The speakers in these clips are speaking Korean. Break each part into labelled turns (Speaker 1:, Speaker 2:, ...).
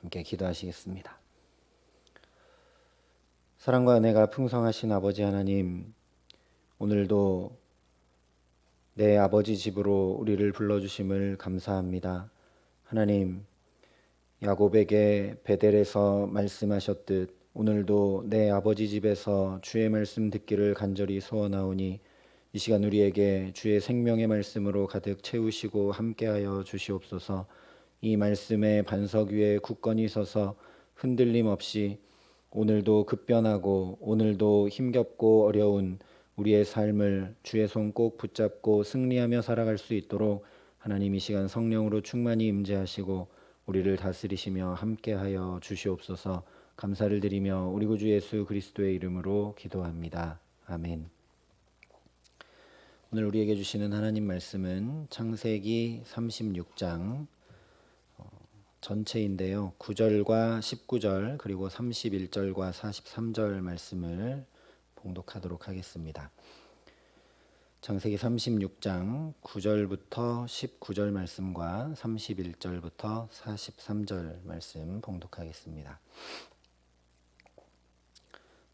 Speaker 1: 함께 기도하시겠습니다. 사랑과 은혜가 풍성하신 아버지 하나님, 오늘도 내 아버지 집으로 우리를 불러주심을 감사합니다. 하나님, 야곱에게 베델에서 말씀하셨듯 오늘도 내 아버지 집에서 주의 말씀 듣기를 간절히 소원하오니 이 시간 우리에게 주의 생명의 말씀으로 가득 채우시고 함께하여 주시옵소서. 이 말씀의 반석 위에 굳건히 서서 흔들림 없이 오늘도 급변하고 오늘도 힘겹고 어려운 우리의 삶을 주의 손 꼭 붙잡고 승리하며 살아갈 수 있도록 하나님 이 시간 성령으로 충만히 임재하시고 우리를 다스리시며 함께하여 주시옵소서. 감사를 드리며 우리 구주 예수 그리스도의 이름으로 기도합니다. 아멘. 오늘 우리에게 주시는 하나님 말씀은 창세기 36장 전체인데요. 9절과 19절 그리고 31절과 43절 말씀을 봉독하도록 하겠습니다. 창세기 36장 9절부터 19절 말씀과 31절부터 43절 말씀 봉독하겠습니다.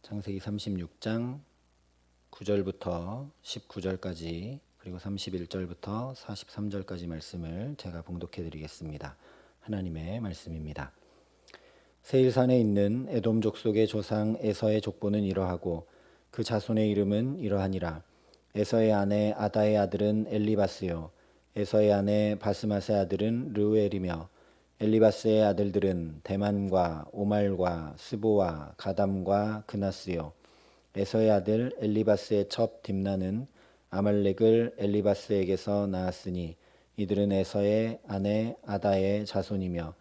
Speaker 1: 창세기 36장 9절부터 19절까지 그리고 31절부터 43절까지 말씀을 제가 봉독해 드리겠습니다. 하나님의 말씀입니다. 세일산에 있는 에돔 족속의 조상 에서의 족보는 이러하고 그 자손의 이름은 이러하니라. 에서의 아내 아다의 아들은 엘리바스요 에서의 아내 바스맛의 아들은 르우엘이며 엘리바스의 아들들은 대만과 오말과 스보와 가담과 그나스요 에서의 아들 엘리바스의 첩 딥나는 아말렉을 엘리바스에게서 낳았으니 이들은 에서의 아내 아다의 자손이며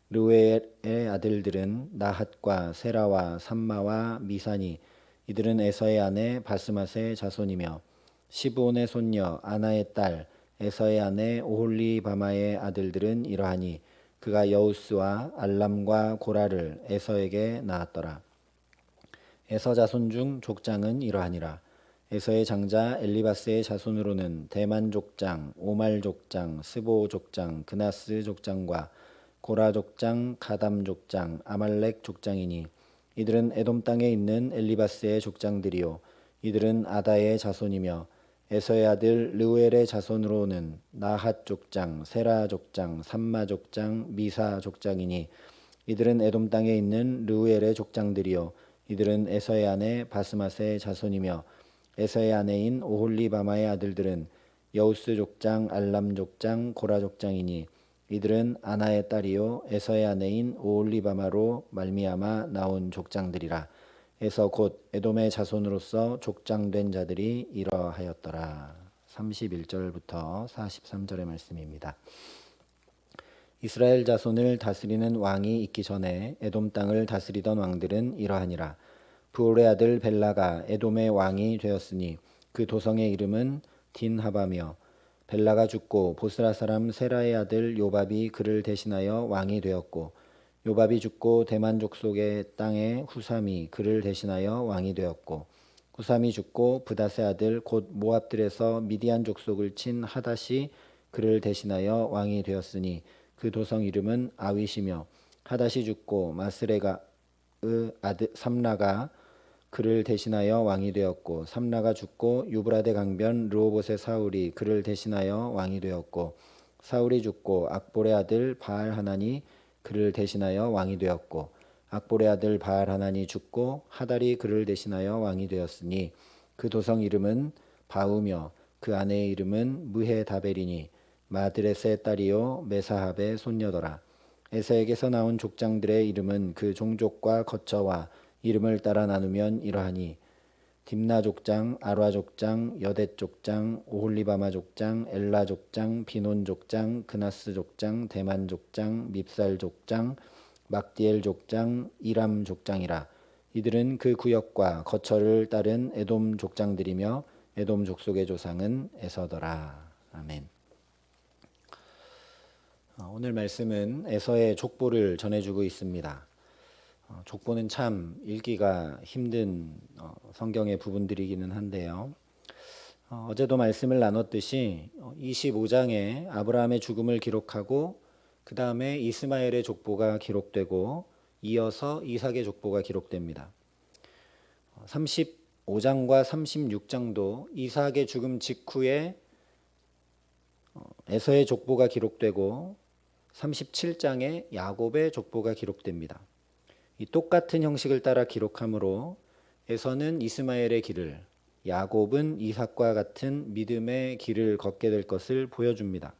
Speaker 1: 르우엘의 아들들은 나핫과 세라와 삼마와 미사니 이들은 에서의 아내 바스맛의 자손이며 시브온의 손녀 아나의 딸 에서의 아내 오홀리바마의 아들들은 이러하니 그가 여우스와 알람과 고라를 에서에게 낳았더라. 에서 자손 중 족장은 이러하니라. 에서의 장자 엘리바스의 자손으로는 대만 족장, 오말 족장, 스보 족장, 그나스 족장과 고라 족장, 가담 족장, 아말렉 족장이니 이들은 에돔 땅에 있는 엘리바스의 족장들이요 이들은 아다의 자손이며 에서의 아들 르우엘의 자손으로는 나핫 족장, 세라 족장, 삼마 족장, 미사 족장이니 이들은 에돔 땅에 있는 르우엘의 족장들이요 이들은 에서의 아내 바스맛의 자손이며 에서의 아내인 오홀리바마의 아들들은 여우스 족장, 알람 족장, 고라 족장이니 이들은 아나의 딸이요 에서의 아내인 오홀리바마로 말미암아 나온 족장들이라. 에서 곧 에돔의 자손으로서 족장된 자들이 이러하였더라. 31절부터 43절의 말씀입니다. 이스라엘 자손을 다스리는 왕이 있기 전에 에돔 땅을 다스리던 왕들은 이러하니라. 부올의 아들 벨라가 에돔의 왕이 되었으니 그 도성의 이름은 딘하바며 벨라가 죽고 보스라 사람 세라의 아들 요밥이 그를 대신하여 왕이 되었고 요밥이 죽고 대만 족속의 땅에 후삼이 그를 대신하여 왕이 되었고 후삼이 죽고 브닷의 아들 곧 모압들에서 미디안 족속을 친 하닷이 그를 대신하여 왕이 되었으니 그 도성 이름은 아윗이며 하닷이 죽고 마스레가의 아들 삼라가 그를 대신하여 왕이 되었고 삼라가 죽고 유브라데 강변 르호봇의 사울이 그를 대신하여 왕이 되었고 사울이 죽고 악볼의 아들 바알 하난이 그를 대신하여 왕이 되었고 악볼의 아들 바알 하난이 죽고 하달이 그를 대신하여 왕이 되었으니 그 도성 이름은 바우며 그 아내의 이름은 무헤다벨이니 마드레스의 딸이요 메사합의 손녀더라. 에서에게서 나온 족장들의 이름은 그 종족과 거처와 이름을 따라 나누면 이러하니 딥나 족장, 아라 족장, 여댓 족장, 오홀리바마 족장, 엘라 족장, 비논 족장, 그나스 족장, 대만 족장, 밉살 족장, 막디엘 족장, 이람 족장이라. 이들은 그 구역과 거처를 따른 에돔 족장들이며 에돔 족속의 조상은 에서더라. 아멘. 오늘 말씀은 에서의 족보를 전해주고 있습니다. 족보는 참 읽기가 힘든 성경의 부분들이기는 한데요. 어제도 말씀을 나눴듯이 25장에 아브라함의 죽음을 기록하고 그 다음에 이스마엘의 족보가 기록되고 이어서 이삭의 족보가 기록됩니다. 35장과 36장도 이삭의 죽음 직후에 에서의 족보가 기록되고 37장에 야곱의 족보가 기록됩니다. 이 똑같은 형식을 따라 기록하므로 에서는 이스마엘의 길을, 야곱은 이삭과 같은 믿음의 길을 걷게 될 것을 보여줍니다.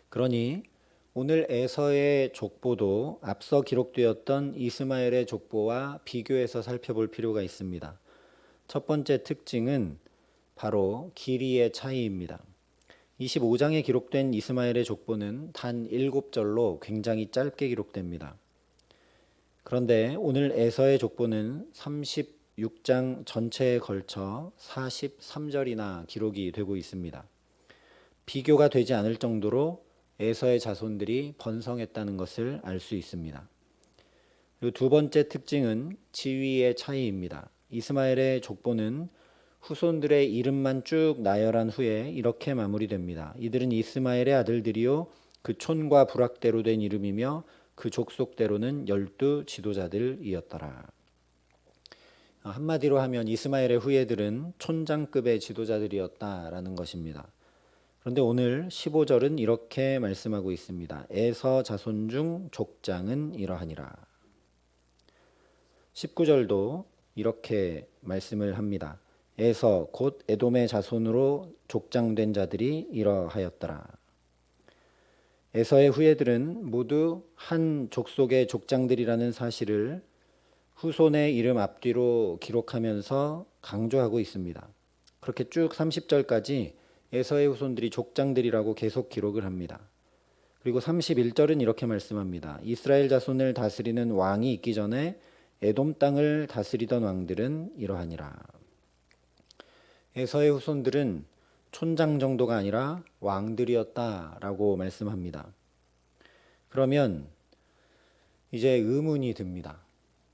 Speaker 1: 그러니 오늘 에서의 족보도 앞서 기록되었던 이스마엘의 족보와 비교해서 살펴볼 필요가 있습니다. 첫 번째 특징은 바로 길이의 차이입니다. 25장에 기록된 이스마엘의 족보는 단 7절로 굉장히 짧게 기록됩니다. 그런데 오늘 에서의 족보는 36장 전체에 걸쳐 43절이나 기록이 되고 있습니다. 비교가 되지 않을 정도로 에서의 자손들이 번성했다는 것을 알 수 있습니다. 그리고 두 번째 특징은 지위의 차이입니다. 이스마엘의 족보는 후손들의 이름만 쭉 나열한 후에 이렇게 마무리됩니다. 이들은 이스마엘의 아들들이요 그 촌과 부락대로 된 이름이며 그 족속대로는 12 지도자들이었더라. 한마디로 하면 이스마엘의 후예들은 촌장급의 지도자들이었다라는 것입니다. 그런데 오늘 15절은 이렇게 말씀하고 있습니다. 에서 자손 중 족장은 이러하니라. 19절도 이렇게 말씀을 합니다. 에서 곧 에돔의 자손으로 족장된 자들이 이러하였더라. 에서의 후예들은 모두 한 족속의 족장들이라는 사실을 후손의 이름 앞뒤로 기록하면서 강조하고 있습니다. 그렇게 쭉 30절까지 에서의 후손들이 족장들이라고 계속 기록을 합니다. 그리고 31절은 이렇게 말씀합니다. 이스라엘 자손을 다스리는 왕이 있기 전에 에돔 땅을 다스리던 왕들은 이러하니라. 에서의 후손들은 촌장 정도가 아니라 왕들이었다라고 말씀합니다. 그러면 이제 의문이 듭니다.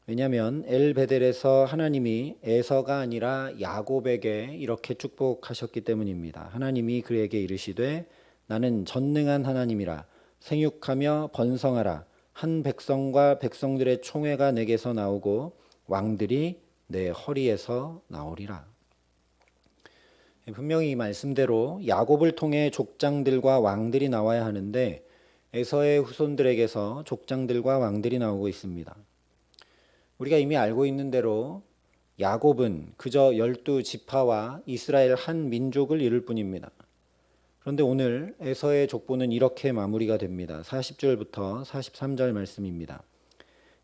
Speaker 1: 왜냐하면 엘베델에서 하나님이 에서가 아니라 야곱에게 이렇게 축복하셨기 때문입니다. 하나님이 그에게 이르시되 나는 전능한 하나님이라 생육하며 번성하라 한 백성과 백성들의 총회가 내게서 나오고 왕들이 내 허리에서 나오리라. 분명히 이 말씀대로 야곱을 통해 족장들과 왕들이 나와야 하는데 에서의 후손들에게서 족장들과 왕들이 나오고 있습니다. 우리가 이미 알고 있는 대로 야곱은 그저 12지파와 이스라엘 한 민족을 이룰 뿐입니다. 그런데 오늘 에서의 족보는 이렇게 마무리가 됩니다. 40절부터 43절 말씀입니다.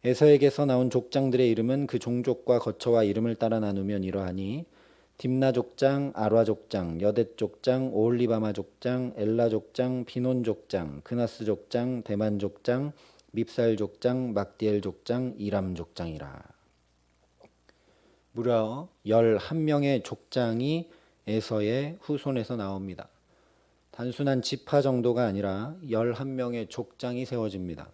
Speaker 1: 에서에게서 나온 족장들의 이름은 그 종족과 거처와 이름을 따라 나누면 이러하니 딥나 족장, 아라 족장, 여댓 족장, 오홀리바마 족장, 엘라 족장, 비논 족장, 그나스 족장, 대만 족장, 밉살 족장, 막디엘 족장, 이람 족장이라. 무려 11명의 족장이 에서의 후손에서 나옵니다. 단순한 지파 정도가 아니라 11명의 족장이 세워집니다.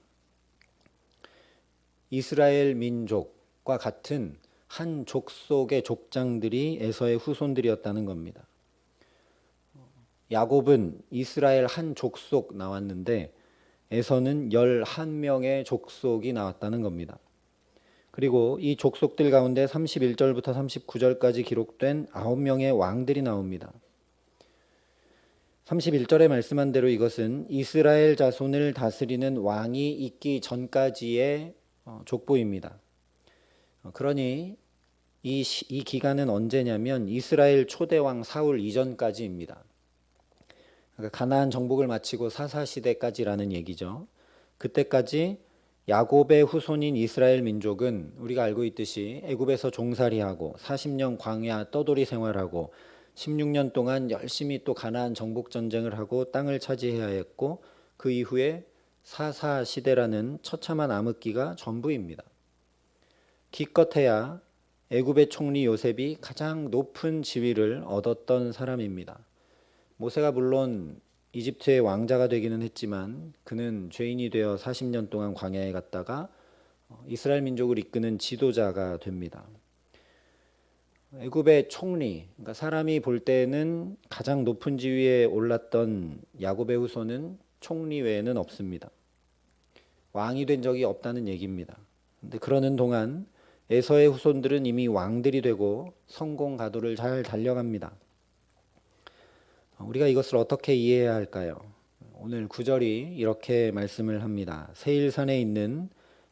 Speaker 1: 이스라엘 민족과 같은 한 족속의 족장들이 에서의 후손들이었다는 겁니다. 야곱은 이스라엘 한 족속 나왔는데 에서는 11명의 족속이 나왔다는 겁니다. 그리고 이 족속들 가운데 31절부터 39절까지 기록된 9명의 왕들이 나옵니다. 31절에 말씀한 대로 이것은 이스라엘 자손을 다스리는 왕이 있기 전까지의 족보입니다. 그러니 이 기간은 언제냐면 이스라엘 초대왕 사울 이전까지입니다. 그러니까 가나안 정복을 마치고 사사시대까지라는 얘기죠. 그때까지 야곱의 후손인 이스라엘 민족은 우리가 알고 있듯이 애굽에서 종살이하고 40년 광야 떠돌이 생활하고 16년 동안 열심히 또 가나안 정복 전쟁을 하고 땅을 차지해야 했고 그 이후에 사사시대라는 처참한 암흑기가 전부입니다. 기껏해야 애굽의 총리 요셉이 가장 높은 지위를 얻었던 사람입니다. 모세가 물론 이집트의 왕자가 되기는 했지만 그는 죄인이 되어 40년 동안 광야에 갔다가 이스라엘 민족을 이끄는 지도자가 됩니다. 애굽의 총리, 그러니까 사람이 볼 때는 가장 높은 지위에 올랐던 야곱의 후손은 총리 외에는 없습니다. 왕이 된 적이 없다는 얘기입니다. 근데 그러는 동안 에서의 후손들은 이미 왕들이 되고 성공 가도를 잘 달려갑니다. 우리가 이것을 어떻게 이해해야 할까요? 오늘 9절이 이렇게 말씀을 합니다. 세일산에 있는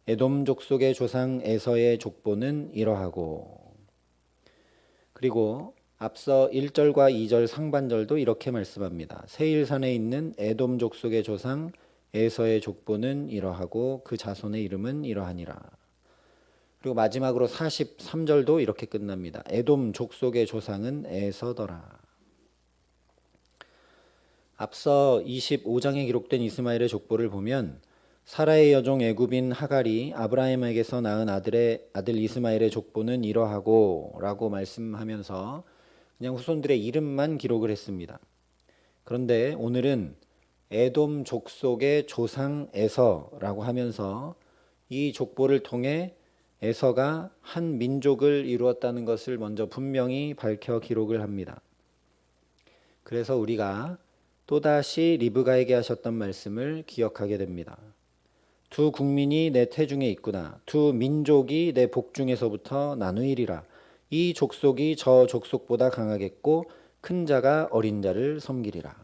Speaker 1: 에돔 족속의 조상 에서의 족보는 이러하고, 그리고 앞서 1절과 2절 상반절도 이렇게 말씀합니다. 세일산에 있는 에돔 족속의 조상 에서의 족보는 이러하고 그 자손의 이름은 이러하니라. 그리고 마지막으로 43절도 이렇게 끝납니다. 에돔 족속의 조상은 에서더라. 앞서 25장에 기록된 이스마엘의 족보를 보면 사라의 여종 애굽인 하갈이 아브라함에게서 낳은 아들 이스마엘의 족보는 이러하고 라고 말씀하면서 그냥 후손들의 이름만 기록을 했습니다. 그런데 오늘은 에돔 족속의 조상 에서라고 하면서 이 족보를 통해 에서가 한 민족을 이루었다는 것을 먼저 분명히 밝혀 기록을 합니다. 그래서 우리가 또다시 리브가에게 하셨던 말씀을 기억하게 됩니다. 두 국민이 내 태중에 있구나. 두 민족이 내 복중에서부터 나누이리라. 이 족속이 저 족속보다 강하겠고 큰 자가 어린 자를 섬기리라.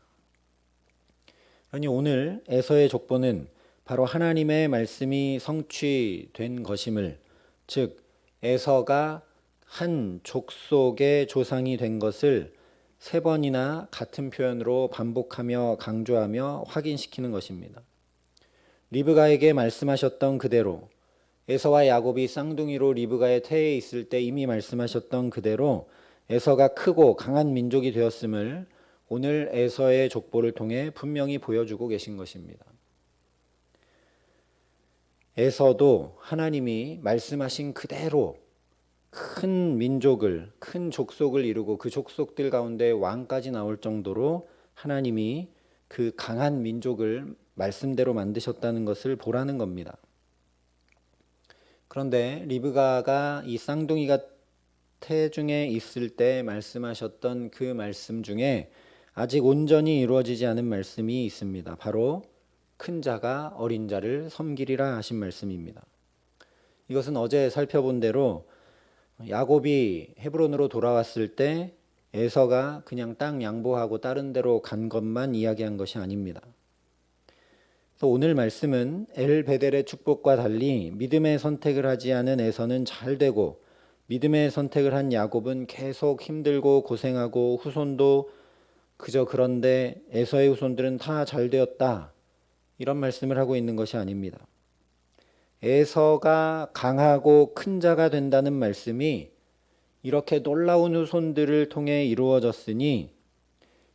Speaker 1: 그러니 오늘 에서의 족보는 바로 하나님의 말씀이 성취된 것임을, 즉 에서가 한 족속의 조상이 된 것을 세 번이나 같은 표현으로 반복하며 강조하며 확인시키는 것입니다. 리브가에게 말씀하셨던 그대로, 에서와 야곱이 쌍둥이로 리브가의 태에 있을 때 이미 말씀하셨던 그대로 에서가 크고 강한 민족이 되었음을 오늘 에서의 족보를 통해 분명히 보여주고 계신 것입니다. 에서도 하나님이 말씀하신 그대로 큰 민족을, 큰 족속을 이루고 그 족속들 가운데 왕까지 나올 정도로 하나님이 그 강한 민족을 말씀대로 만드셨다는 것을 보라는 겁니다. 그런데 리브가가 이 쌍둥이가 태중에 있을 때 말씀하셨던 그 말씀 중에 아직 온전히 이루어지지 않은 말씀이 있습니다. 바로 큰 자가 어린 자를 섬기리라 하신 말씀입니다. 이것은 어제 살펴본 대로 야곱이 헤브론으로 돌아왔을 때 에서가 그냥 땅 양보하고 다른 데로 간 것만 이야기한 것이 아닙니다. 그래서 오늘 말씀은 엘베델의 축복과 달리 믿음의 선택을 하지 않은 에서는 잘 되고 믿음의 선택을 한 야곱은 계속 힘들고 고생하고 후손도 그저 그런데 에서의 후손들은 다 잘 되었다, 이런 말씀을 하고 있는 것이 아닙니다. 에서가 강하고 큰 자가 된다는 말씀이 이렇게 놀라운 후손들을 통해 이루어졌으니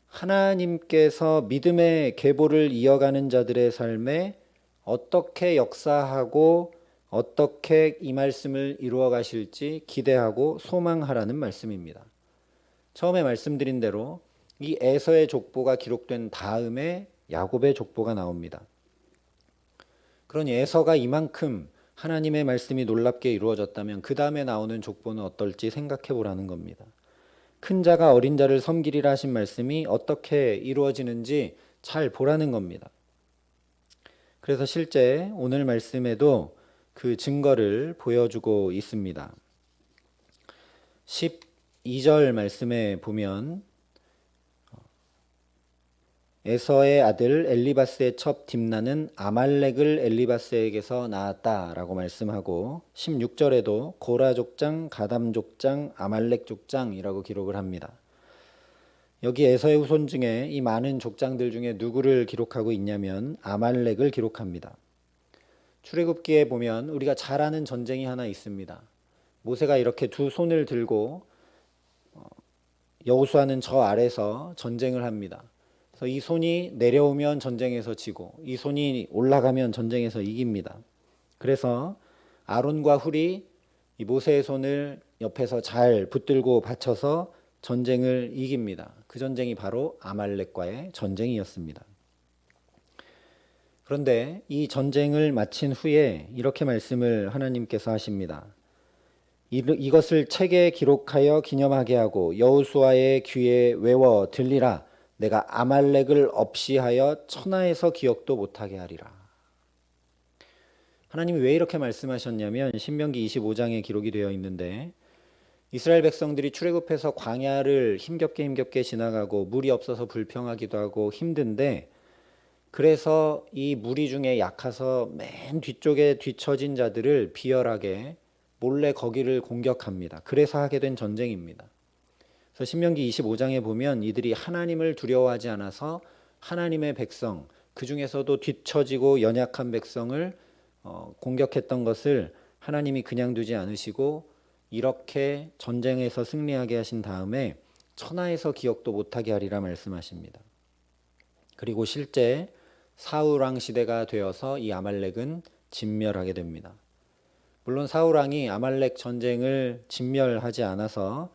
Speaker 1: 하나님께서 믿음의 계보를 이어가는 자들의 삶에 어떻게 역사하고 어떻게 이 말씀을 이루어 가실지 기대하고 소망하라는 말씀입니다. 처음에 말씀드린 대로 이 에서의 족보가 기록된 다음에 야곱의 족보가 나옵니다. 그러니 에서가 이만큼 하나님의 말씀이 놀랍게 이루어졌다면 그 다음에 나오는 족보는 어떨지 생각해 보라는 겁니다. 큰 자가 어린 자를 섬기리라 하신 말씀이 어떻게 이루어지는지 잘 보라는 겁니다. 그래서 실제 오늘 말씀에도 그 증거를 보여주고 있습니다. 12절 말씀에 보면 에서의 아들 엘리바스의 첩 딥나는 아말렉을 엘리바스에게서 낳았다라고 말씀하고 16절에도 고라 족장, 가담 족장, 아말렉 족장이라고 기록을 합니다. 여기 에서의 후손 중에 이 많은 족장들 중에 누구를 기록하고 있냐면 아말렉을 기록합니다. 출애굽기에 보면 우리가 잘 아는 전쟁이 하나 있습니다. 모세가 이렇게 두 손을 들고 여호수아는 저 아래서 전쟁을 합니다. 그래서 이 손이 내려오면 전쟁에서 지고 이 손이 올라가면 전쟁에서 이깁니다. 그래서 아론과 훌이 이 모세의 손을 옆에서 잘 붙들고 받쳐서 전쟁을 이깁니다. 그 전쟁이 바로 아말렉과의 전쟁이었습니다. 그런데 이 전쟁을 마친 후에 이렇게 말씀을 하나님께서 하십니다. 이것을 책에 기록하여 기념하게 하고 여호수아의 귀에 외워 들리라. 내가 아말렉을 없이 하여 천하에서 기억도 못하게 하리라. 하나님이 왜 이렇게 말씀하셨냐면 신명기 25장에 기록이 되어 있는데, 이스라엘 백성들이 출애굽해서 광야를 힘겹게 지나가고 물이 없어서 불평하기도 하고 힘든데, 그래서 이 무리 중에 약해서 맨 뒤쪽에 뒤처진 자들을 비열하게 몰래 거기를 공격합니다. 그래서 하게 된 전쟁입니다. 그래서 신명기 25장에 보면 이들이 하나님을 두려워하지 않아서 하나님의 백성, 그 중에서도 뒤처지고 연약한 백성을 공격했던 것을 하나님이 그냥 두지 않으시고 이렇게 전쟁에서 승리하게 하신 다음에 천하에서 기억도 못하게 하리라 말씀하십니다. 그리고 실제 사울 왕 시대가 되어서 이 아말렉은 진멸하게 됩니다. 물론 사울 왕이 아말렉 전쟁을 진멸하지 않아서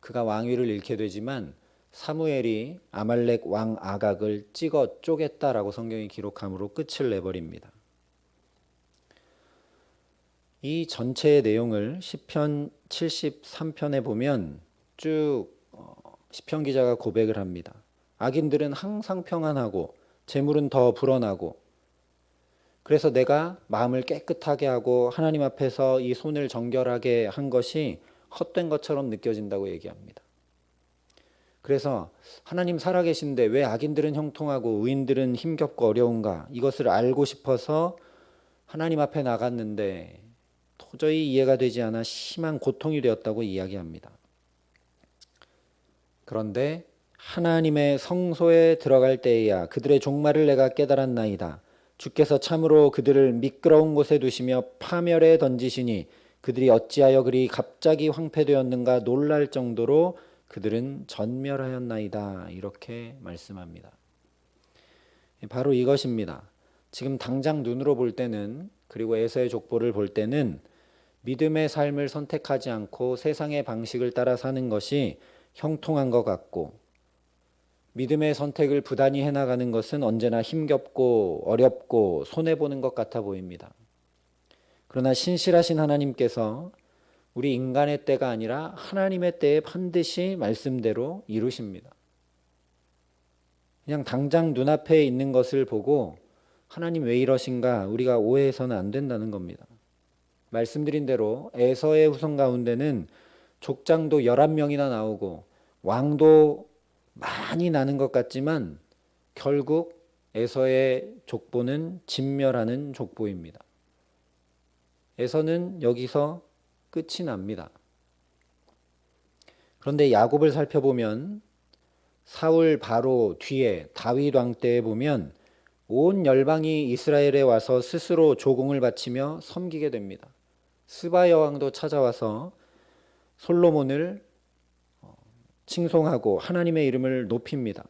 Speaker 1: 그가 왕위를 잃게 되지만 사무엘이 아말렉 왕 아각을 찍어 쪼갰다라고 성경이 기록함으로 끝을 내버립니다. 이 전체의 내용을 시편 73편에 보면 쭉 시편 기자가 고백을 합니다. 악인들은 항상 평안하고 재물은 더 불어나고, 그래서 내가 마음을 깨끗하게 하고 하나님 앞에서 이 손을 정결하게 한 것이 헛된 것처럼 느껴진다고 얘기합니다. 그래서 하나님 살아계신데 왜 악인들은 형통하고 의인들은 힘겹고 어려운가, 이것을 알고 싶어서 하나님 앞에 나갔는데 도저히 이해가 되지 않아 심한 고통이 되었다고 이야기합니다. 그런데 하나님의 성소에 들어갈 때에야 그들의 종말을 내가 깨달았나이다. 주께서 참으로 그들을 미끄러운 곳에 두시며 파멸에 던지시니 그들이 어찌하여 그리 갑자기 황폐되었는가 놀랄 정도로 그들은 전멸하였나이다. 이렇게 말씀합니다. 바로 이것입니다. 지금 당장 눈으로 볼 때는, 그리고 에서의 족보를 볼 때는 믿음의 삶을 선택하지 않고 세상의 방식을 따라 사는 것이 형통한 것 같고, 믿음의 선택을 부단히 해나가는 것은 언제나 힘겹고 어렵고 손해보는 것 같아 보입니다. 그러나 신실하신 하나님께서 우리 인간의 때가 아니라 하나님의 때에 반드시 말씀대로 이루십니다. 그냥 당장 눈앞에 있는 것을 보고 하나님 왜 이러신가 우리가 오해해서는 안 된다는 겁니다. 말씀드린 대로 에서의 후손 가운데는 족장도 11명이나 나오고 왕도 많이 나는 것 같지만 결국 에서의 족보는 진멸하는 족보입니다. 에서는 여기서 끝이 납니다. 그런데 야곱을 살펴보면 사울 바로 뒤에 다윗 왕 때에 보면 온 열방이 이스라엘에 와서 스스로 조공을 바치며 섬기게 됩니다. 스바 여왕도 찾아와서 솔로몬을 칭송하고 하나님의 이름을 높입니다.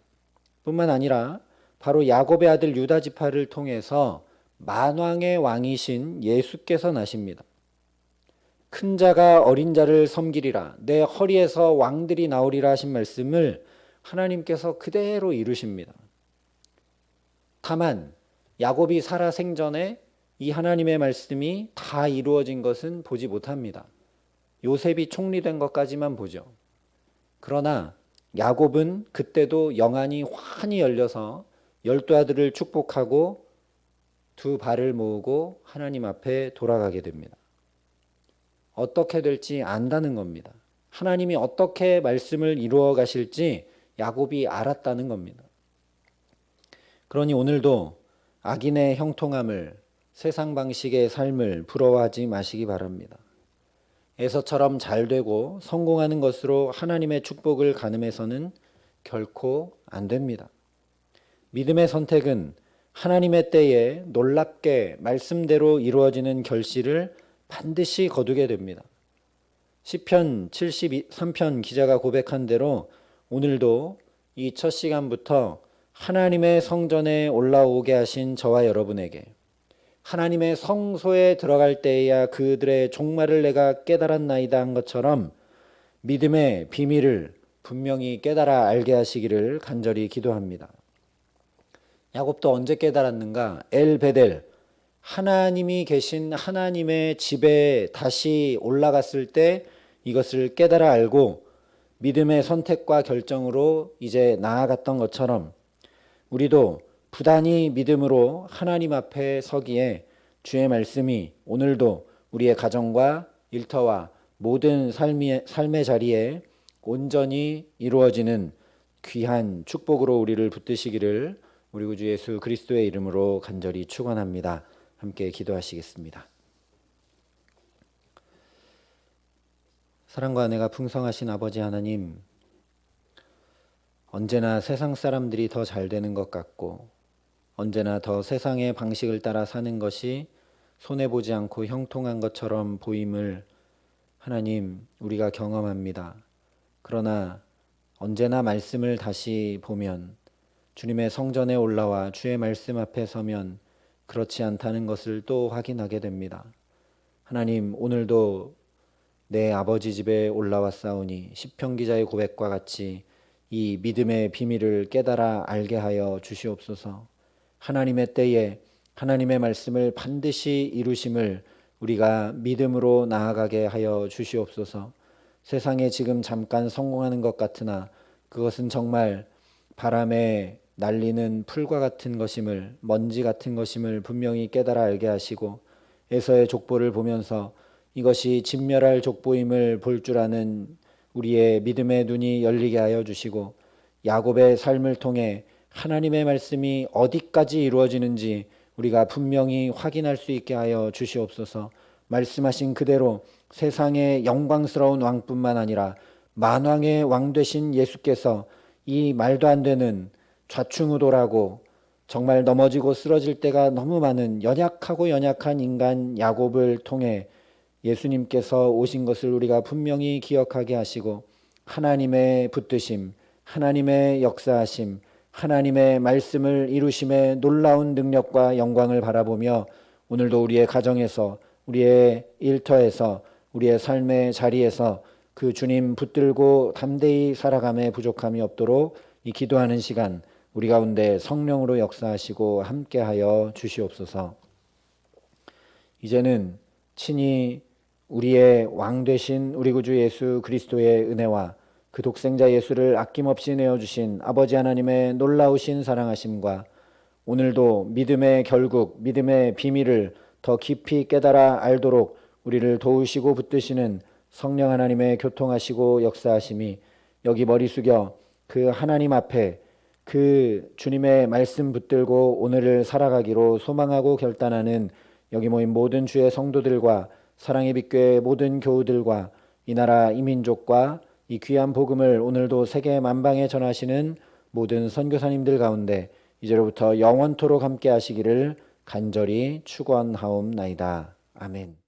Speaker 1: 뿐만 아니라 바로 야곱의 아들 유다 지파를 통해서 만왕의 왕이신 예수께서 나십니다. 큰 자가 어린 자를 섬기리라, 내 허리에서 왕들이 나오리라 하신 말씀을 하나님께서 그대로 이루십니다. 다만 야곱이 살아 생전에 이 하나님의 말씀이 다 이루어진 것은 보지 못합니다. 요셉이 총리된 것까지만 보죠. 그러나 야곱은 그때도 영안이 환히 열려서 12아들을 축복하고 두 발을 모으고 하나님 앞에 돌아가게 됩니다. 어떻게 될지 안다는 겁니다. 하나님이 어떻게 말씀을 이루어 가실지 야곱이 알았다는 겁니다. 그러니 오늘도 악인의 형통함을, 세상 방식의 삶을 부러워하지 마시기 바랍니다. 에서처럼 잘 되고 성공하는 것으로 하나님의 축복을 가늠해서는 결코 안 됩니다. 믿음의 선택은 하나님의 때에 놀랍게 말씀대로 이루어지는 결실을 반드시 거두게 됩니다. 시편 73편 기자가 고백한 대로 오늘도 이 첫 시간부터 하나님의 성전에 올라오게 하신 저와 여러분에게 하나님의 성소에 들어갈 때에야 그들의 종말을 내가 깨달았나이다 한 것처럼 믿음의 비밀을 분명히 깨달아 알게 하시기를 간절히 기도합니다. 야곱도 언제 깨달았는가? 엘베델, 하나님이 계신 하나님의 집에 다시 올라갔을 때 이것을 깨달아 알고 믿음의 선택과 결정으로 이제 나아갔던 것처럼 우리도 부단히 믿음으로 하나님 앞에 서기에 주의 말씀이 오늘도 우리의 가정과 일터와 모든 삶의 자리에 온전히 이루어지는 귀한 축복으로 우리를 붙드시기를 우리 구주 예수 그리스도의 이름으로 간절히 축원합니다. 함께 기도하시겠습니다. 사랑과 은혜가 풍성하신 아버지 하나님, 언제나 세상 사람들이 더 잘 되는 것 같고 언제나 더 세상의 방식을 따라 사는 것이 손해보지 않고 형통한 것처럼 보임을 하나님 우리가 경험합니다. 그러나 언제나 말씀을 다시 보면 주님의 성전에 올라와 주의 말씀 앞에 서면 그렇지 않다는 것을 또 확인하게 됩니다. 하나님 오늘도 내 아버지 집에 올라왔사오니 시편 기자의 고백과 같이 이 믿음의 비밀을 깨달아 알게 하여 주시옵소서. 하나님의 때에 하나님의 말씀을 반드시 이루심을 우리가 믿음으로 나아가게 하여 주시옵소서. 세상에 지금 잠깐 성공하는 것 같으나 그것은 정말 바람에 날리는 풀과 같은 것임을, 먼지 같은 것임을 분명히 깨달아 알게 하시고 에서의 족보를 보면서 이것이 진멸할 족보임을 볼 줄 아는 우리의 믿음의 눈이 열리게 하여 주시고 야곱의 삶을 통해 하나님의 말씀이 어디까지 이루어지는지 우리가 분명히 확인할 수 있게 하여 주시옵소서. 말씀하신 그대로 세상의 영광스러운 왕뿐만 아니라 만왕의 왕 되신 예수께서 이 말도 안 되는 좌충우돌하고 정말 넘어지고 쓰러질 때가 너무 많은 연약하고 연약한 인간 야곱을 통해 예수님께서 오신 것을 우리가 분명히 기억하게 하시고 하나님의 붙드심, 하나님의 역사하심, 하나님의 말씀을 이루심의 놀라운 능력과 영광을 바라보며 오늘도 우리의 가정에서, 우리의 일터에서, 우리의 삶의 자리에서 그 주님 붙들고 담대히 살아감에 부족함이 없도록 이 기도하는 시간 우리 가운데 성령으로 역사하시고 함께하여 주시옵소서. 이제는 친히 우리의 왕 되신 우리 구주 예수 그리스도의 은혜와 그 독생자 예수를 아낌없이 내어주신 아버지 하나님의 놀라우신 사랑하심과 오늘도 믿음의 결국, 믿음의 비밀을 더 깊이 깨달아 알도록 우리를 도우시고 붙드시는 성령 하나님의 교통하시고 역사하심이 여기 머리 숙여 그 하나님 앞에 그 주님의 말씀 붙들고 오늘을 살아가기로 소망하고 결단하는 여기 모인 모든 주의 성도들과 사랑의 빛교회 모든 교우들과 이 나라 이 민족과 이 귀한 복음을 오늘도 세계 만방에 전하시는 모든 선교사님들 가운데 이제로부터 영원토록 함께 하시기를 간절히 축원하옵나이다. 아멘.